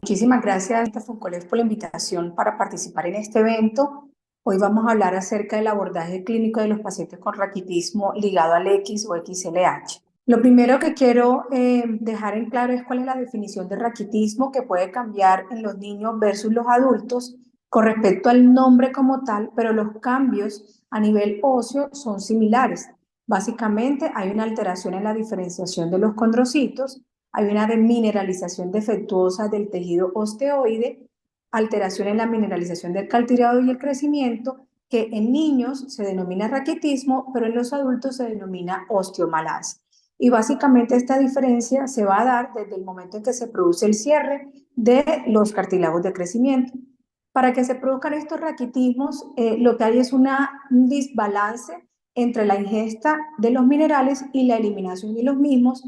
Muchísimas gracias, Foncoles, por la invitación para participar en este evento. Hoy vamos a hablar acerca del abordaje clínico de los pacientes con raquitismo ligado al X o XLH. Lo primero que quiero dejar en claro es cuál es la definición de raquitismo que puede cambiar en los niños versus los adultos con respecto al nombre como tal, pero los cambios a nivel óseo son similares. Básicamente hay una alteración en la diferenciación de los condrocitos, hay una demineralización defectuosa del tejido osteoide, alteración en la mineralización del cartílago y el crecimiento, que en niños se denomina raquitismo, pero en los adultos se denomina osteomalacia. Y básicamente esta diferencia se va a dar desde el momento en que se produce el cierre de los cartílagos de crecimiento. Para que se produzcan estos raquitismos, lo que hay es un desbalance entre la ingesta de los minerales y la eliminación de los mismos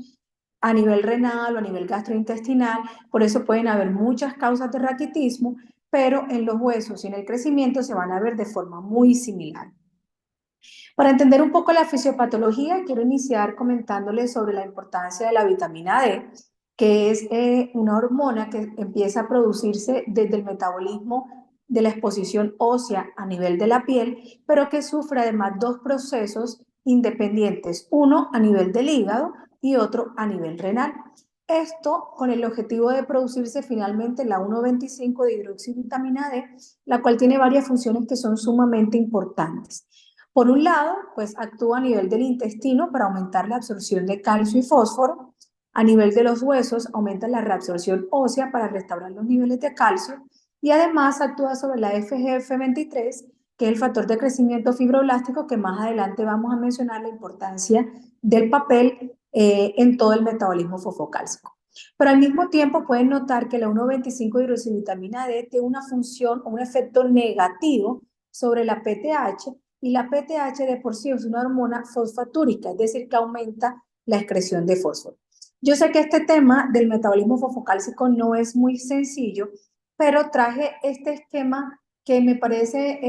a nivel renal o a nivel gastrointestinal. Por eso pueden haber muchas causas de raquitismo, pero en los huesos y en el crecimiento se van a ver de forma muy similar. Para entender un poco la fisiopatología, quiero iniciar comentándoles sobre la importancia de la vitamina D, que es una hormona que empieza a producirse desde el metabolismo de la exposición ósea a nivel de la piel, pero que sufre además dos procesos independientes, uno a nivel del hígado y otro a nivel renal. Esto con el objetivo de producirse finalmente la 1,25 de hidroxivitamina D, la cual tiene varias funciones que son sumamente importantes. Por un lado, pues actúa a nivel del intestino para aumentar la absorción de calcio y fósforo. A nivel de los huesos, aumenta la reabsorción ósea para restaurar los niveles de calcio. Y además actúa sobre la FGF23, que es el factor de crecimiento fibroblástico, que más adelante vamos a mencionar la importancia del papel en todo el metabolismo fosfocálcico. Pero al mismo tiempo pueden notar que la 1,25 hidroxivitamina D tiene una función o un efecto negativo sobre la PTH, y la PTH de por sí es una hormona fosfatúrica, es decir, que aumenta la excreción de fósforo. Yo sé que este tema del metabolismo fosfocálcico no es muy sencillo, pero traje este esquema que me parece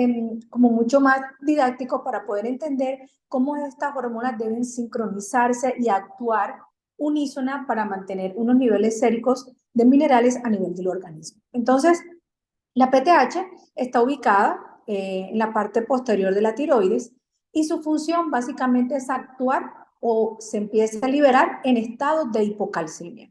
como mucho más didáctico para poder entender cómo estas hormonas deben sincronizarse y actuar unísona para mantener unos niveles séricos de minerales a nivel del organismo. Entonces, la PTH está ubicada en la parte posterior de la tiroides y su función básicamente es actuar o se empieza a liberar en estados de hipocalcemia.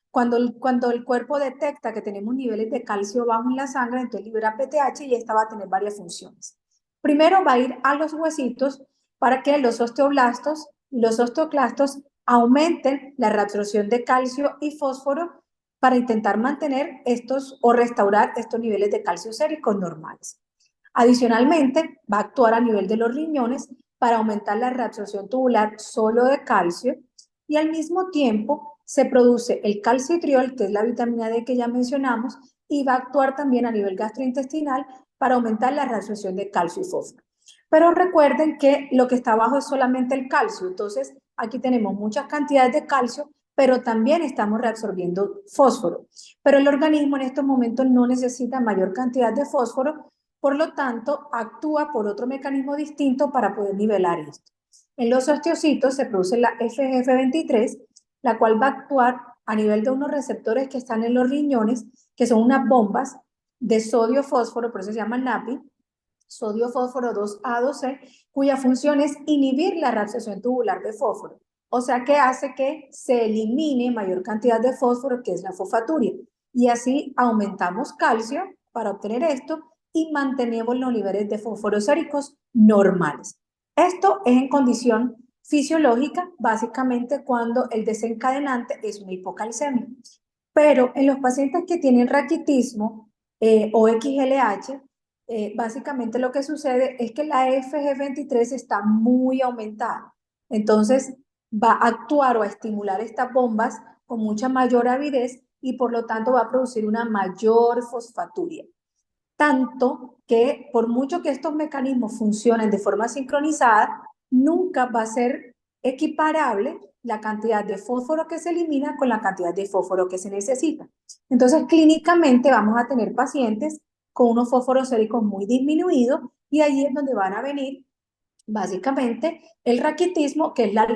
Cuando el cuerpo detecta que tenemos niveles de calcio bajo en la sangre, entonces libera PTH y esta va a tener varias funciones. Primero va a ir a los huesitos para que los osteoblastos y los osteoclastos aumenten la reabsorción de calcio y fósforo para intentar mantener estos o restaurar estos niveles de calcio séricos normales. Adicionalmente, va a actuar a nivel de los riñones para aumentar la reabsorción tubular solo de calcio y al mismo tiempo se produce el calcitriol, que es la vitamina D que ya mencionamos, y va a actuar también a nivel gastrointestinal para aumentar la reabsorción de calcio y fósforo. Pero recuerden que lo que está abajo es solamente el calcio, entonces aquí tenemos muchas cantidades de calcio, pero también estamos reabsorbiendo fósforo. Pero el organismo en estos momentos no necesita mayor cantidad de fósforo, por lo tanto, actúa por otro mecanismo distinto para poder nivelar esto. En los osteocitos se produce la FGF23, la cual va a actuar a nivel de unos receptores que están en los riñones, que son unas bombas de sodio-fósforo, por eso se llama NAPI, sodio-fósforo 2A, 2C, cuya función es inhibir la reabsorción tubular de fósforo. O sea que hace que se elimine mayor cantidad de fósforo, que es la fosfaturia. Y así aumentamos calcio para obtener esto y mantenemos los niveles de fósforo séricos normales. Esto es en condición fisiológica, básicamente cuando el desencadenante es una hipocalcemia. Pero en los pacientes que tienen raquitismo o XLH, básicamente lo que sucede es que la FG23 está muy aumentada. Entonces va a actuar o a estimular estas bombas con mucha mayor avidez y por lo tanto va a producir una mayor fosfaturia. Tanto que por mucho que estos mecanismos funcionen de forma sincronizada, nunca va a ser equiparable la cantidad de fósforo que se elimina con la cantidad de fósforo que se necesita. Entonces, clínicamente vamos a tener pacientes con unos fósforos séricos muy disminuidos y ahí es donde van a venir básicamente el raquitismo, que es la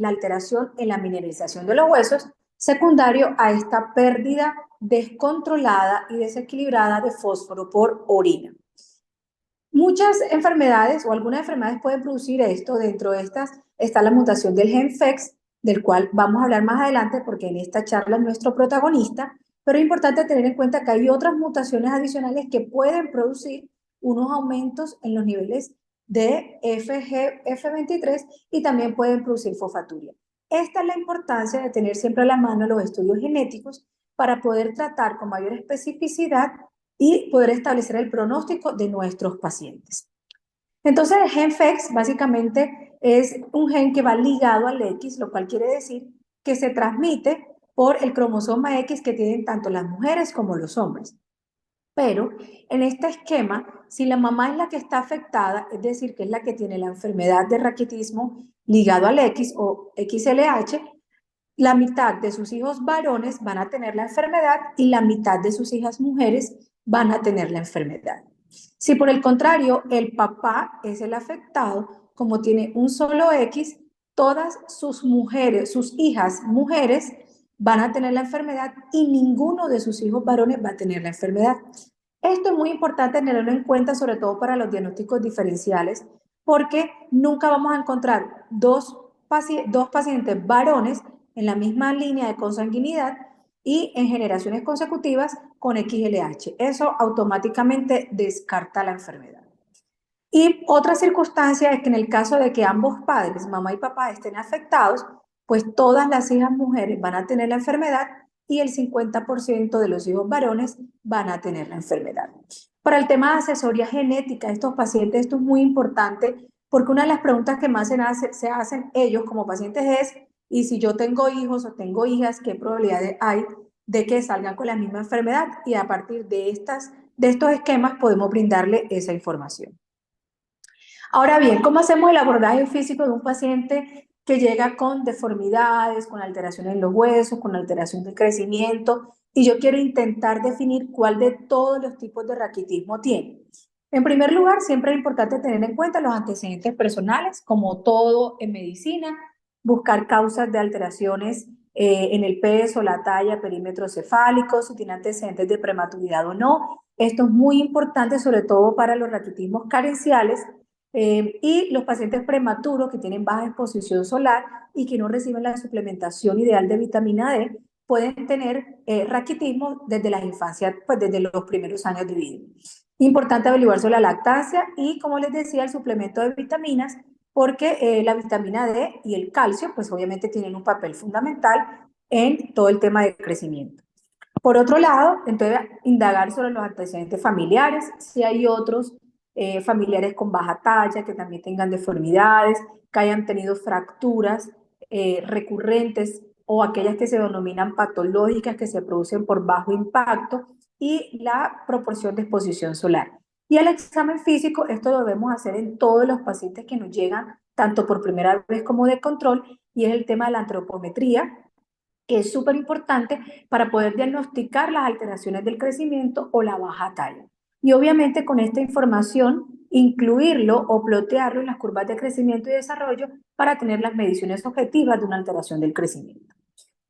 alteración en la mineralización de los huesos, secundario a esta pérdida descontrolada y desequilibrada de fósforo por orina. Muchas enfermedades o algunas enfermedades pueden producir esto. Dentro de estas está la mutación del gen FEX, del cual vamos a hablar más adelante porque en esta charla es nuestro protagonista, pero es importante tener en cuenta que hay otras mutaciones adicionales que pueden producir unos aumentos en los niveles de F23 y también pueden producir fosfaturia. Esta es la importancia de tener siempre a la mano los estudios genéticos para poder tratar con mayor especificidad y poder establecer el pronóstico de nuestros pacientes. Entonces, el gen FEX básicamente es un gen que va ligado al X, lo cual quiere decir que se transmite por el cromosoma X que tienen tanto las mujeres como los hombres. Pero en este esquema, si la mamá es la que está afectada, es decir, que es la que tiene la enfermedad de raquitismo ligado al X o XLH, la mitad de sus hijos varones van a tener la enfermedad y la mitad de sus hijas mujeres van a tener la enfermedad. Si por el contrario el papá es el afectado, como tiene un solo X, todas sus mujeres, sus hijas mujeres van a tener la enfermedad y ninguno de sus hijos varones va a tener la enfermedad. Esto es muy importante tenerlo en cuenta, sobre todo para los diagnósticos diferenciales, porque nunca vamos a encontrar dos pacientes varones en la misma línea de consanguinidad y en generaciones consecutivas con XLH. Eso automáticamente descarta la enfermedad. Y otra circunstancia es que en el caso de que ambos padres, mamá y papá, estén afectados, pues todas las hijas mujeres van a tener la enfermedad y el 50% de los hijos varones van a tener la enfermedad. Para el tema de asesoría genética de estos pacientes, esto es muy importante porque una de las preguntas que más se hacen ellos como pacientes es, ¿y si yo tengo hijos o tengo hijas, qué probabilidades hay de que salgan con la misma enfermedad? Y a partir de estos esquemas podemos brindarle esa información. Ahora bien, ¿cómo hacemos el abordaje físico de un paciente que llega con deformidades, con alteraciones en los huesos, con alteración del crecimiento? Y yo quiero intentar definir cuál de todos los tipos de raquitismo tiene. En primer lugar, siempre es importante tener en cuenta los antecedentes personales, como todo en medicina, buscar causas de alteraciones en el peso, la talla, perímetro cefálico, si tiene antecedentes de prematuridad o no. Esto es muy importante, sobre todo para los raquitismos carenciales, y los pacientes prematuros que tienen baja exposición solar y que no reciben la suplementación ideal de vitamina D pueden tener raquitismo desde la infancia, pues desde los primeros años de vida. Importante averiguar sobre la lactancia y, como les decía, el suplemento de vitaminas, porque la vitamina D y el calcio, pues obviamente tienen un papel fundamental en todo el tema de crecimiento. Por otro lado, entonces, indagar sobre los antecedentes familiares, si hay otros familiares con baja talla, que también tengan deformidades, que hayan tenido fracturas recurrentes o aquellas que se denominan patológicas, que se producen por bajo impacto, y la proporción de exposición solar. Y el examen físico, esto lo debemos hacer en todos los pacientes que nos llegan, tanto por primera vez como de control, y es el tema de la antropometría, que es súper importante para poder diagnosticar las alteraciones del crecimiento o la baja talla. Y obviamente con esta información incluirlo o plotearlo en las curvas de crecimiento y desarrollo para tener las mediciones objetivas de una alteración del crecimiento.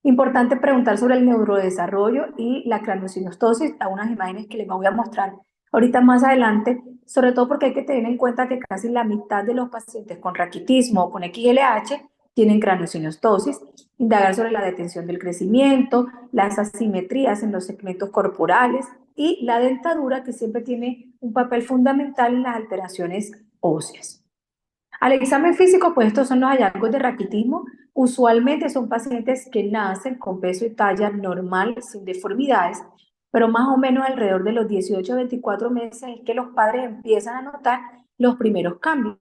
Importante preguntar sobre el neurodesarrollo y la craniosynostosis, a unas imágenes que les voy a mostrar ahorita más adelante, sobre todo porque hay que tener en cuenta que casi la mitad de los pacientes con raquitismo o con XLH tienen craniosynostosis. Indagar sobre la detención del crecimiento, las asimetrías en los segmentos corporales y la dentadura, que siempre tiene un papel fundamental en las alteraciones óseas. Al examen físico, pues estos son los hallazgos de raquitismo. Usualmente son pacientes que nacen con peso y talla normal, sin deformidades, pero más o menos alrededor de los 18 a 24 meses es que los padres empiezan a notar los primeros cambios.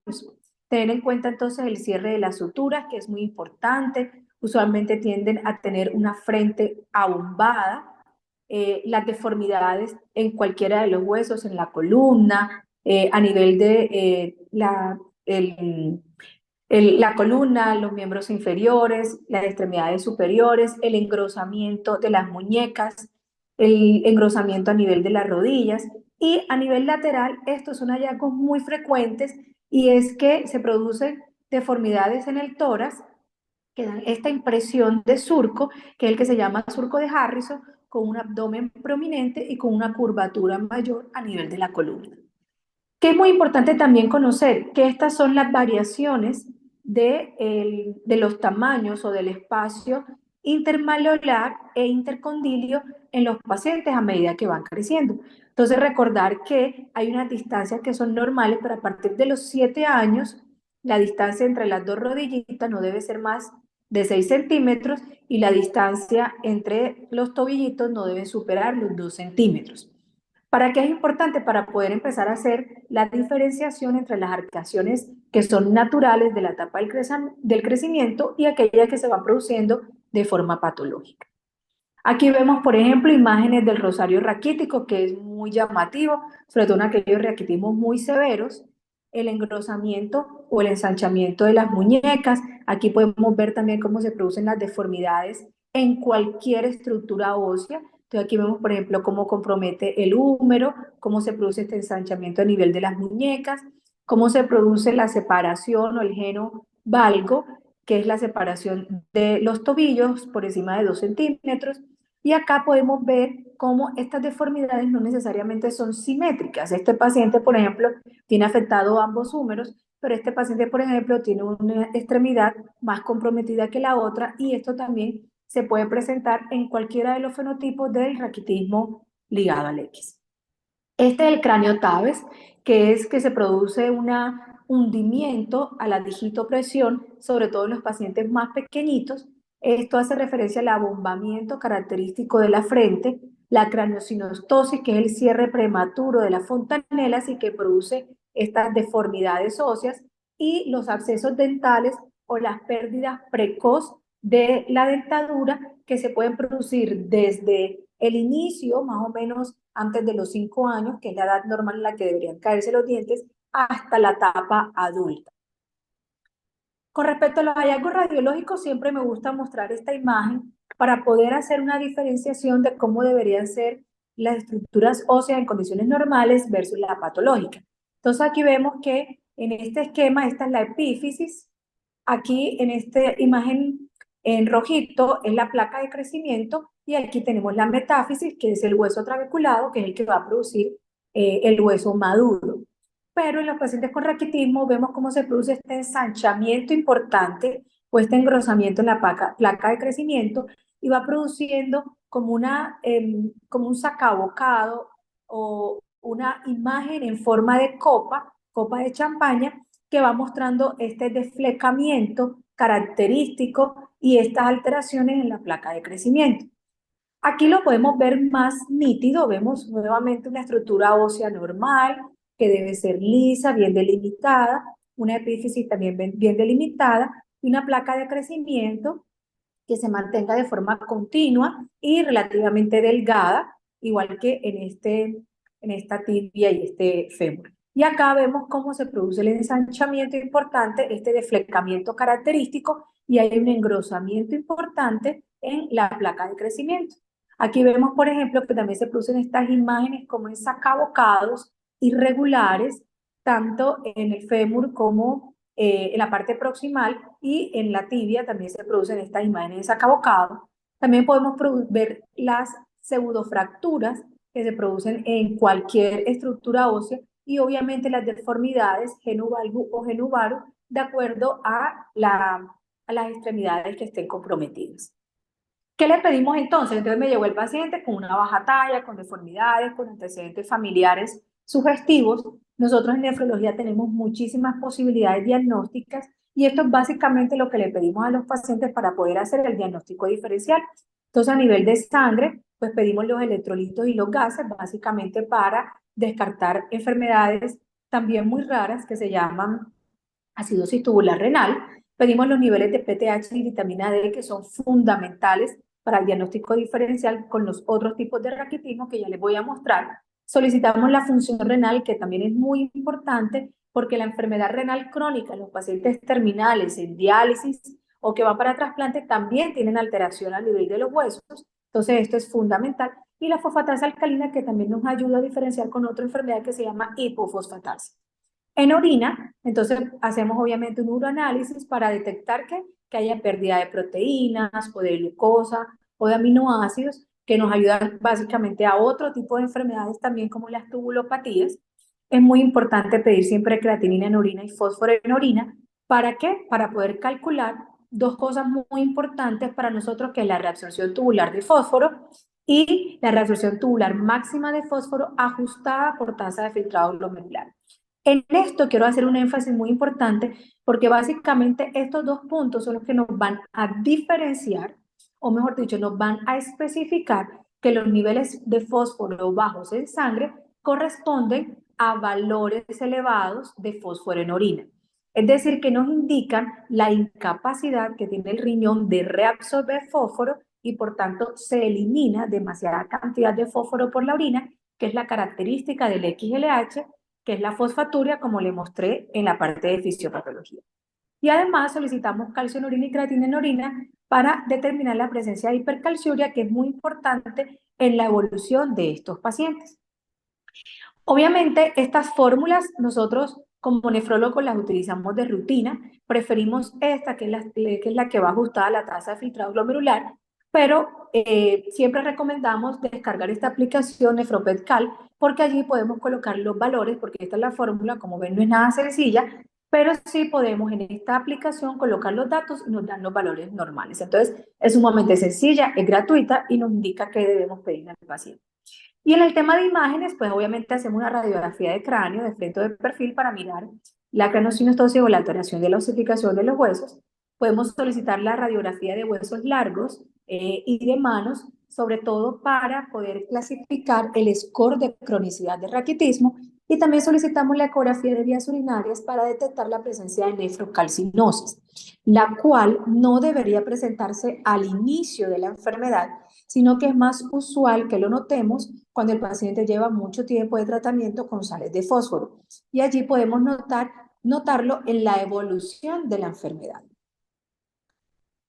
Tener en cuenta entonces el cierre de las suturas, que es muy importante. Usualmente tienden a tener una frente abombada, las deformidades en cualquiera de los huesos, en la columna, a nivel de la columna, los miembros inferiores, las extremidades superiores, el engrosamiento de las muñecas, el engrosamiento a nivel de las rodillas, y a nivel lateral estos son hallazgos muy frecuentes, y es que se producen deformidades en el tórax que dan esta impresión de surco, que es el que se llama surco de Harrison, con un abdomen prominente y con una curvatura mayor a nivel de la columna. Que es muy importante también conocer que estas son las variaciones de los tamaños o del espacio intermalolar e intercondilio en los pacientes a medida que van creciendo. Entonces, recordar que hay unas distancias que son normales, pero a partir de los 7 años, la distancia entre las dos rodillitas no debe ser más de 6 centímetros y la distancia entre los tobillitos no debe superar los 2 centímetros. ¿Para qué es importante? Para poder empezar a hacer la diferenciación entre las arcuaciones que son naturales de la etapa del crecimiento y aquellas que se van produciendo de forma patológica. Aquí vemos, por ejemplo, imágenes del rosario raquítico, que es muy llamativo, sobre todo en aquellos raquitismos muy severos, el engrosamiento o el ensanchamiento de las muñecas. Aquí podemos ver también cómo se producen las deformidades en cualquier estructura ósea. Entonces aquí vemos, por ejemplo, cómo compromete el húmero, cómo se produce este ensanchamiento a nivel de las muñecas, cómo se produce la separación o el geno valgo, que es la separación de los tobillos por encima de 2 centímetros. Y acá podemos ver cómo estas deformidades no necesariamente son simétricas. Este paciente, por ejemplo, tiene afectado ambos húmeros, pero este paciente, por ejemplo, tiene una extremidad más comprometida que la otra y esto también se puede presentar en cualquiera de los fenotipos del raquitismo ligado al X. Este es el cráneo Tabes, que es que se produce un hundimiento a la digitopresión, sobre todo en los pacientes más pequeñitos. Esto hace referencia al abombamiento característico de la frente, la craneosinostosis, que es el cierre prematuro de las fontanelas y que produce estas deformidades óseas, y los abscesos dentales o las pérdidas precoz de la dentadura que se pueden producir desde el inicio, más o menos antes de los 5 años, que es la edad normal en la que deberían caerse los dientes, hasta la etapa adulta. Con respecto a los hallazgos radiológicos, siempre me gusta mostrar esta imagen para poder hacer una diferenciación de cómo deberían ser las estructuras óseas en condiciones normales versus la patológica. Entonces aquí vemos que en este esquema, esta es la epífisis. Aquí en esta imagen en rojito es la placa de crecimiento y aquí tenemos la metáfisis, que es el hueso trabeculado, que es el que va a producir el hueso maduro. Pero en los pacientes con raquitismo vemos cómo se produce este ensanchamiento importante o este engrosamiento en la placa de crecimiento y va produciendo como un sacabocado o una imagen en forma de copa de champaña, que va mostrando este desflecamiento característico y estas alteraciones en la placa de crecimiento. Aquí lo podemos ver más nítido, vemos nuevamente una estructura ósea normal, que debe ser lisa, bien delimitada, una epífisis también bien delimitada, y una placa de crecimiento que se mantenga de forma continua y relativamente delgada, igual que en esta tibia y este fémur. Y acá vemos cómo se produce el ensanchamiento importante, este desflecamiento característico, y hay un engrosamiento importante en la placa de crecimiento. Aquí vemos, por ejemplo, que también se producen estas imágenes como en sacabocados irregulares, tanto en el fémur como en la parte proximal, y en la tibia también se producen estas imágenes de sacabocado. También podemos ver las pseudofracturas que se producen en cualquier estructura ósea y obviamente las deformidades genu-valgu o genu-varu de acuerdo a las extremidades que estén comprometidas. ¿Qué le pedimos entonces? Entonces me llegó el paciente con una baja talla, con deformidades, con antecedentes familiares sugestivos. Nosotros en nefrología tenemos muchísimas posibilidades diagnósticas y esto es básicamente lo que le pedimos a los pacientes para poder hacer el diagnóstico diferencial. Entonces, a nivel de sangre, pues pedimos los electrolitos y los gases, básicamente para descartar enfermedades también muy raras que se llaman acidosis tubular renal. Pedimos los niveles de PTH y vitamina D, que son fundamentales para el diagnóstico diferencial con los otros tipos de raquitismo que ya les voy a mostrar. Solicitamos la función renal, que también es muy importante porque la enfermedad renal crónica en los pacientes terminales en diálisis o que van para trasplante también tienen alteración a nivel de los huesos. Entonces esto es fundamental. Y la fosfatasa alcalina, que también nos ayuda a diferenciar con otra enfermedad que se llama hipofosfatasa. En orina, entonces hacemos obviamente un uroanálisis para detectar que que haya pérdida de proteínas o de glucosa o de aminoácidos, que nos ayudan básicamente a otro tipo de enfermedades también como las tubulopatías. Es muy importante pedir siempre creatinina en orina y fósforo en orina. ¿Para qué? Para poder calcular dos cosas muy importantes para nosotros, que es la reabsorción tubular de fósforo y la reabsorción tubular máxima de fósforo ajustada por tasa de filtrado glomerular. En esto quiero hacer un énfasis muy importante porque básicamente estos dos puntos son los que nos van a diferenciar, o mejor dicho, nos van a especificar que los niveles de fósforo bajos en sangre corresponden a valores elevados de fósforo en orina. Es decir, que nos indican la incapacidad que tiene el riñón de reabsorber fósforo y por tanto se elimina demasiada cantidad de fósforo por la orina, que es la característica del XLH, que es la fosfaturia, como le mostré en la parte de fisiopatología. Y además solicitamos calcio en orina y creatina en orina para determinar la presencia de hipercalciuria, que es muy importante en la evolución de estos pacientes. Obviamente, estas fórmulas nosotros como nefrólogos las utilizamos de rutina, preferimos esta, que es la que va ajustada a la tasa de filtrado glomerular, pero siempre recomendamos descargar esta aplicación NefroPetCal, porque allí podemos colocar los valores, porque esta es la fórmula, como ven no es nada sencilla, pero sí podemos en esta aplicación colocar los datos y nos dan los valores normales. Entonces, es sumamente sencilla, es gratuita y nos indica qué debemos pedir al paciente. Y en el tema de imágenes, pues obviamente hacemos una radiografía de cráneo de frente o de perfil para mirar la craniosinostoses o la alteración de la osificación de los huesos. Podemos solicitar la radiografía de huesos largos y de manos, sobre todo para poder clasificar el score de cronicidad de raquitismo, y también solicitamos la ecografía de vías urinarias para detectar la presencia de nefrocalcinosis, la cual no debería presentarse al inicio de la enfermedad, sino que es más usual que lo notemos cuando el paciente lleva mucho tiempo de tratamiento con sales de fósforo. Y allí podemos notarlo en la evolución de la enfermedad.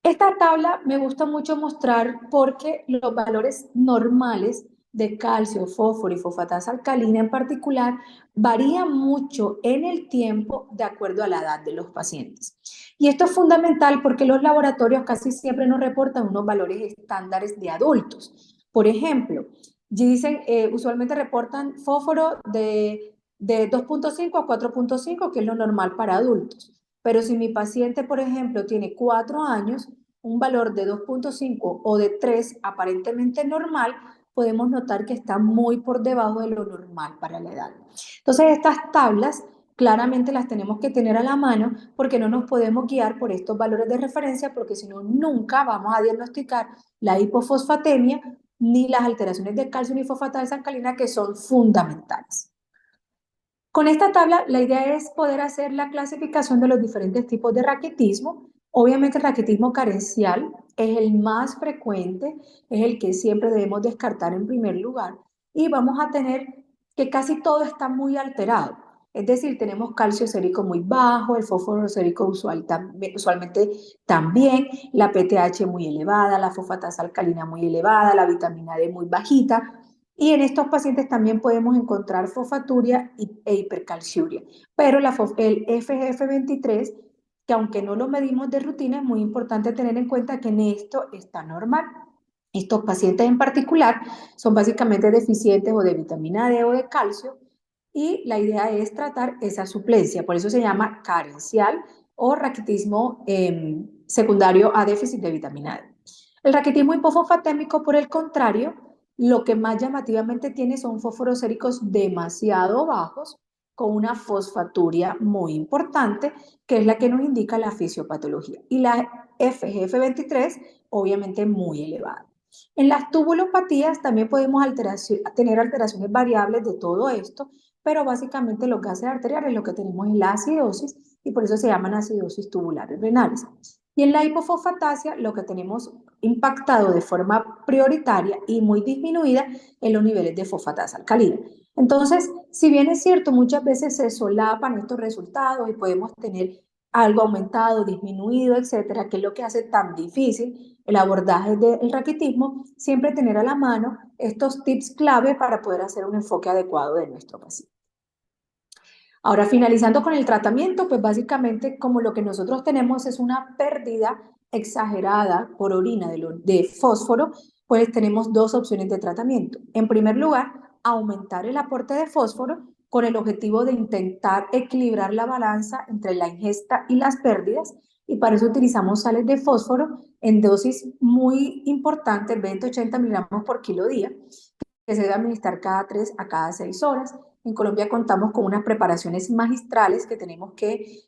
Esta tabla me gusta mucho mostrar porque los valores normales de calcio, fósforo y fosfatasa alcalina en particular varían mucho en el tiempo de acuerdo a la edad de los pacientes. Y esto es fundamental porque los laboratorios casi siempre nos reportan unos valores estándares de adultos. Por ejemplo, dicen, usualmente reportan fósforo de 2.5 a 4.5, que es lo normal para adultos. Pero si mi paciente, por ejemplo, tiene 4 años, un valor de 2.5 o de 3 aparentemente normal, podemos notar que está muy por debajo de lo normal para la edad. Entonces, estas tablas claramente las tenemos que tener a la mano porque no nos podemos guiar por estos valores de referencia, porque si no, nunca vamos a diagnosticar la hipofosfatemia ni las alteraciones de calcio ni fosfatasa alcalina, que son fundamentales. Con esta tabla, la idea es poder hacer la clasificación de los diferentes tipos de raquitismo. Obviamente, el raquitismo carencial es el más frecuente, es el que siempre debemos descartar en primer lugar, y vamos a tener que casi todo está muy alterado. Es decir, tenemos calcio sérico muy bajo, el fósforo sérico usualmente también, la PTH muy elevada, la fosfatasa alcalina muy elevada, la vitamina D muy bajita. Y en estos pacientes también podemos encontrar fosfaturia e hipercalciuria. Pero el FGF23, que aunque no lo medimos de rutina, es muy importante tener en cuenta que en esto está normal. Estos pacientes en particular son básicamente deficientes o de vitamina D o de calcio, y la idea es tratar esa suplencia. Por eso se llama carencial o raquitismo secundario a déficit de vitamina D. El raquitismo hipofosfatémico, por el contrario, lo que más llamativamente tiene son fósforos séricos demasiado bajos, con una fosfaturia muy importante, que es la que nos indica la fisiopatología. Y la FGF23, obviamente, muy elevada. En las tubulopatías también podemos tener alteraciones variables de todo esto, pero básicamente los gases arteriales lo que tenemos es la acidosis, y por eso se llaman acidosis tubulares renales. Y en la hipofosfatasia lo que tenemos impactado de forma prioritaria y muy disminuida en los niveles de fosfatasa alcalina. Entonces, si bien es cierto, muchas veces se solapan estos resultados y podemos tener algo aumentado, disminuido, etcétera, que es lo que hace tan difícil el abordaje del raquitismo, siempre tener a la mano estos tips clave para poder hacer un enfoque adecuado de nuestro paciente. Ahora, finalizando con el tratamiento, pues básicamente como lo que nosotros tenemos es una pérdida exagerada por orina de fósforo, pues tenemos dos opciones de tratamiento. En primer lugar, aumentar el aporte de fósforo con el objetivo de intentar equilibrar la balanza entre la ingesta y las pérdidas, y para eso utilizamos sales de fósforo en dosis muy importantes, 20-80 miligramos por kilo día, que se debe administrar cada 3 a cada 6 horas. En Colombia contamos con unas preparaciones magistrales que tenemos que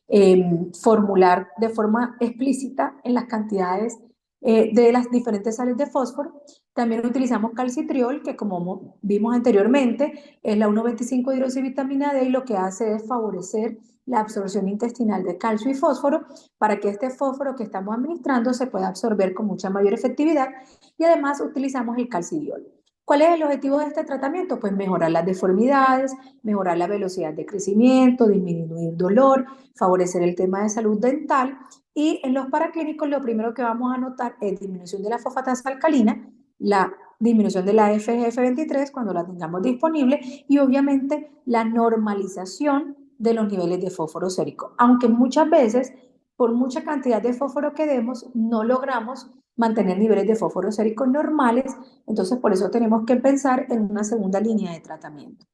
formular de forma explícita en las cantidades de las diferentes sales de fósforo. También utilizamos calcitriol, que como vimos anteriormente, es la 1,25 hidroxivitamina D, y lo que hace es favorecer la absorción intestinal de calcio y fósforo para que este fósforo que estamos administrando se pueda absorber con mucha mayor efectividad. Y además utilizamos el calcidiol. ¿Cuál es el objetivo de este tratamiento? Pues mejorar las deformidades, mejorar la velocidad de crecimiento, disminuir dolor, favorecer el tema de salud dental. Y en los paraclínicos lo primero que vamos a notar es disminución de la fosfatasa alcalina, la disminución de la FGF23 cuando la tengamos disponible, y obviamente la normalización de los niveles de fósforo sérico. Aunque muchas veces, por mucha cantidad de fósforo que demos, no logramos mantener niveles de fósforo sérico normales. Entonces, por eso tenemos que pensar en una segunda línea de tratamiento,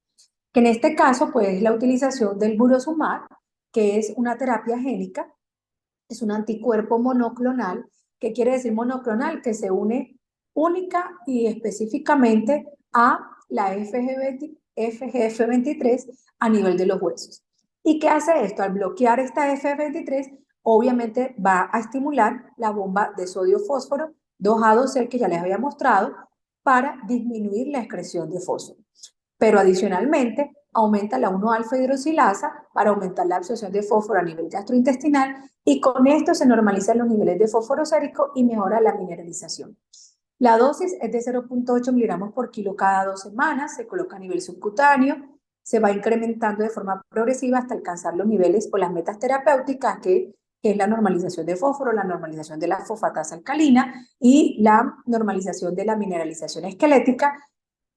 que en este caso, pues, es la utilización del burosumab, que es una terapia génica, es un anticuerpo monoclonal. ¿Qué quiere decir monoclonal? Que se une única y específicamente a la FGF23 a nivel de los huesos. ¿Y qué hace esto? Al bloquear esta FGF23, obviamente va a estimular la bomba de sodio-fósforo 2A2C que ya les había mostrado para disminuir la excreción de fósforo. Pero adicionalmente aumenta la 1-alfa hidroxilasa para aumentar la absorción de fósforo a nivel gastrointestinal, y con esto se normalizan los niveles de fósforo sérico y mejora la mineralización. La dosis es de 0,8 miligramos por kilo cada 2 semanas, se coloca a nivel subcutáneo, se va incrementando de forma progresiva hasta alcanzar los niveles o las metas terapéuticas, que es la normalización de fósforo, la normalización de la fosfatasa alcalina y la normalización de la mineralización esquelética,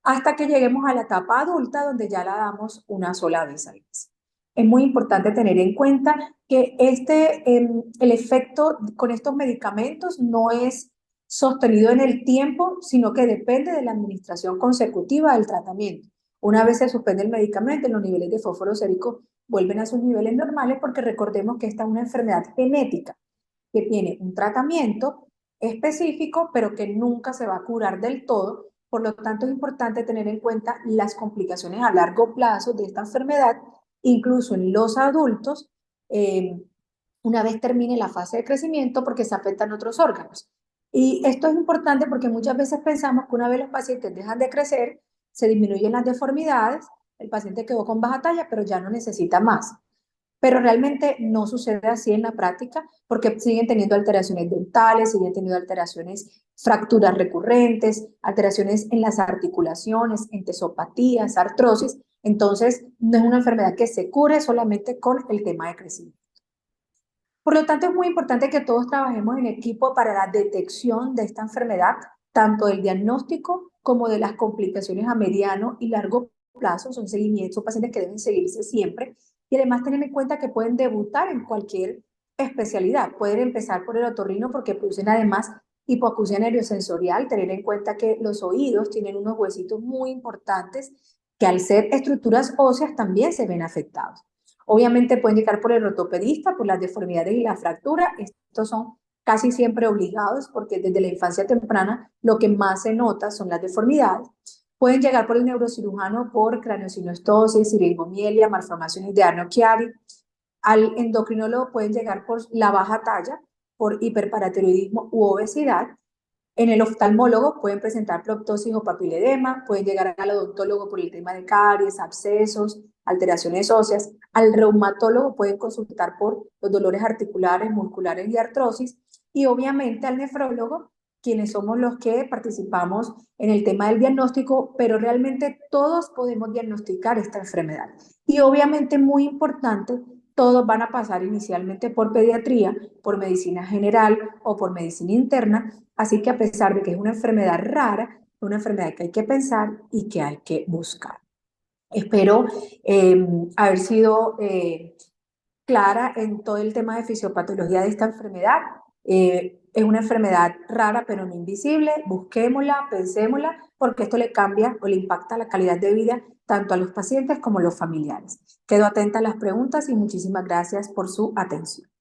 hasta que lleguemos a la etapa adulta, donde ya la damos una sola vez al mes. Es muy importante tener en cuenta que el efecto con estos medicamentos no es sostenido en el tiempo, sino que depende de la administración consecutiva del tratamiento. Una vez se suspende el medicamento, los niveles de fósforo sérico vuelven a sus niveles normales, porque recordemos que esta es una enfermedad genética que tiene un tratamiento específico, pero que nunca se va a curar del todo. Por lo tanto, es importante tener en cuenta las complicaciones a largo plazo de esta enfermedad, incluso en los adultos, una vez termine la fase de crecimiento, porque se afectan otros órganos. Y esto es importante porque muchas veces pensamos que una vez los pacientes dejan de crecer, se disminuyen las deformidades, el paciente quedó con baja talla, pero ya no necesita más. Pero realmente no sucede así en la práctica, porque siguen teniendo alteraciones dentales, siguen teniendo alteraciones, fracturas recurrentes, alteraciones en las articulaciones, entesopatías, artrosis. Entonces, no es una enfermedad que se cure solamente con el tema de crecimiento. Por lo tanto, es muy importante que todos trabajemos en equipo para la detección de esta enfermedad, tanto del diagnóstico como de las complicaciones a mediano y largo plazo. Son seguimientos, son pacientes que deben seguirse siempre. Y además tener en cuenta que pueden debutar en cualquier especialidad. Pueden empezar por el otorrino, porque producen además hipoacusia neurosensorial. Tener en cuenta que los oídos tienen unos huesitos muy importantes que, al ser estructuras óseas, también se ven afectados. Obviamente pueden llegar por el ortopedista, por las deformidades y la fractura. Estos son casi siempre obligados, porque desde la infancia temprana lo que más se nota son las deformidades. Pueden llegar por el neurocirujano por craneosinostosis, cirilomielia, malformaciones de Arno Chiari. Al endocrinólogo pueden llegar por la baja talla, por hiperparatiroidismo u obesidad. En el oftalmólogo pueden presentar proptosis o papiledema, pueden llegar al odontólogo por el tema de caries, abscesos, alteraciones óseas. Al reumatólogo pueden consultar por los dolores articulares, musculares y artrosis. Y obviamente al nefrólogo, quienes somos los que participamos en el tema del diagnóstico, pero realmente todos podemos diagnosticar esta enfermedad. Y obviamente, muy importante, todos van a pasar inicialmente por pediatría, por medicina general o por medicina interna. Así que, a pesar de que es una enfermedad rara, es una enfermedad que hay que pensar y que hay que buscar. Espero haber sido clara en todo el tema de fisiopatología de esta enfermedad. Es una enfermedad rara pero no invisible. Busquémosla, pensémosla, porque esto le cambia o le impacta la calidad de vida tanto a los pacientes como a los familiares. Quedo atenta a las preguntas y muchísimas gracias por su atención.